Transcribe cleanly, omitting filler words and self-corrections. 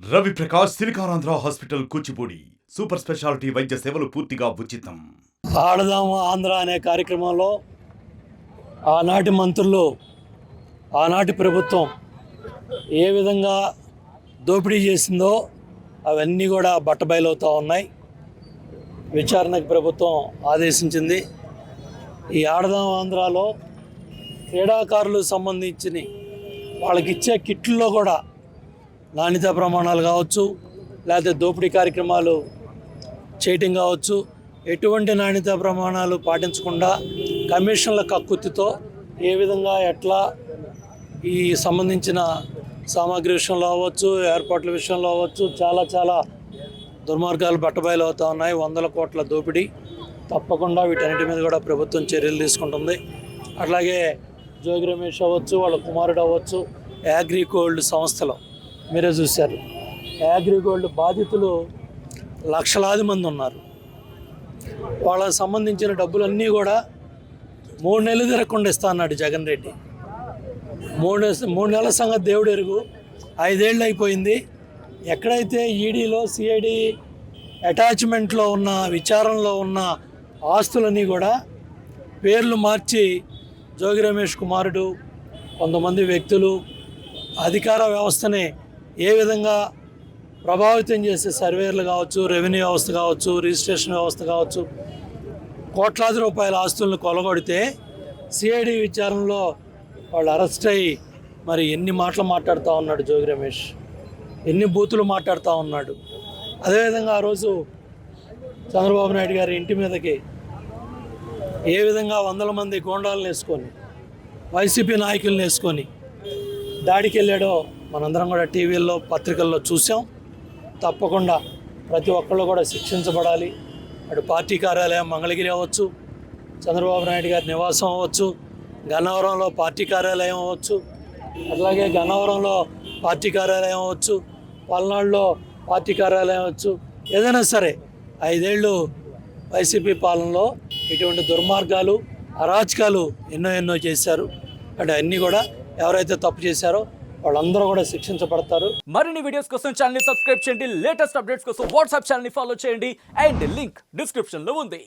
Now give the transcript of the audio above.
Ravi Prakash Siliconandhra hospital Kuchipudi super speciality వైద్య సేవలు పూర్తిగా ఉచితం. ఆడదాము ఆంధ్ర అనే కార్యక్రమంలో ఆనాటి మంత్రులు, ఆనాటి ప్రభుత్వం ఏ విధంగా దోపిడీ చేసిందో అవన్నీ కూడా బట్టబయలవుతూ ఉన్నాయి. విచారణకు ప్రభుత్వం ఆదేశించింది. ఈ ఆడదాము ఆంధ్రాలో క్రీడాకారులకు సంబంధించిన వాళ్ళకి ఇచ్చే కిట్లలో కూడా నాణ్యతా ప్రమాణాలు కావచ్చు, లేకపోతే దోపిడీ కార్యక్రమాలు చేయటం కావచ్చు, ఎటువంటి నాణ్యతా ప్రమాణాలు పాటించకుండా కమిషన్ల కక్కుర్తితో ఏ విధంగా ఎట్లా ఈ సంబంధించిన సామాగ్రి విషయంలో అవ్వచ్చు, ఏర్పాట్ల విషయంలో అవ్వచ్చు, చాలా దుర్మార్గాలు బట్టబయలు అవుతూ ఉన్నాయి. 100 కోట్ల దోపిడీ. తప్పకుండా వీటన్నిటి మీద కూడా ప్రభుత్వం చర్యలు తీసుకుంటుంది. అట్లాగే జోగి రమేష్ అవ్వచ్చు, వాళ్ళ కుమారుడు అవ్వచ్చు, అగ్రిగోల్డ్ సంస్థలో మీరే చూశారు. అగ్రిగోల్డ్ బాధితులు లక్షలాది మంది ఉన్నారు. వాళ్ళకి సంబంధించిన డబ్బులన్నీ కూడా 3 నెలలు తిరగకుండా ఇస్తా అన్నాడు జగన్ రెడ్డి. 3 నెలల సంగతి దేవుడు ఎరుగు. 5 ఏళ్ళు అయిపోయింది. ఎక్కడైతే ఈడీలో సిఐడి అటాచ్మెంట్లో ఉన్న, విచారణలో ఉన్న ఆస్తులన్నీ కూడా పేర్లు మార్చి జోగి రమేష్ కుమారుడు, కొంతమంది వ్యక్తులు అధికార వ్యవస్థని ఏ విధంగా ప్రభావితం చేసే సర్వేర్లు కావచ్చు, రెవెన్యూ వ్యవస్థ కావచ్చు, రిజిస్ట్రేషన్ వ్యవస్థ కావచ్చు, కోట్లాది రూపాయల ఆస్తులను కొలగొడితే సిఐడి విచారణలో వాళ్ళు అరెస్ట్ అయ్యి మరి ఎన్ని మాటలు మాట్లాడుతూ ఉన్నాడు జోగి రమేష్, ఎన్ని బూతులు మాట్లాడుతూ ఉన్నాడు. అదేవిధంగా ఆ రోజు చంద్రబాబు నాయుడు గారి ఇంటి మీదకి ఏ విధంగా 100 మంది గోండాలను వేసుకొని, వైసీపీ నాయకులను వేసుకొని దాడికి వెళ్ళాడో మనందరం కూడా టీవీల్లో, పత్రికల్లో చూసాం. తప్పకుండా ప్రతి ఒక్కళ్ళు కూడా శిక్షించబడాలి. అటు పార్టీ కార్యాలయం మంగళగిరి అవ్వచ్చు, చంద్రబాబు నాయుడు గారి నివాసం అవ్వచ్చు, గన్నవరంలో పార్టీ కార్యాలయం అవ్వచ్చు, అట్లాగే గన్నవరంలో పార్టీ కార్యాలయం అవ్వచ్చు, పల్నాడులో పార్టీ కార్యాలయం అవ్వచ్చు, ఏదైనా సరే 5 ఏళ్ళు వైసీపీ పాలనలో ఇటువంటి దుర్మార్గాలు, అరాచకాలు ఎన్నో చేశారు. అంటే అన్నీ కూడా ఎవరైతే తప్పు చేశారో వాళ్ళందరూ కూడా శిక్షించబడతారు. మరిన్ని వీడియోస్ కోసం ఛానల్ ని సబ్స్క్రైబ్ చేయండి. లేటెస్ట్ అప్డేట్స్ కోసం వాట్సాప్ ఛానల్ ని ఫాలో చేయండి. అండ్ లింక్ డిస్క్రిప్షన్ లో ఉంది.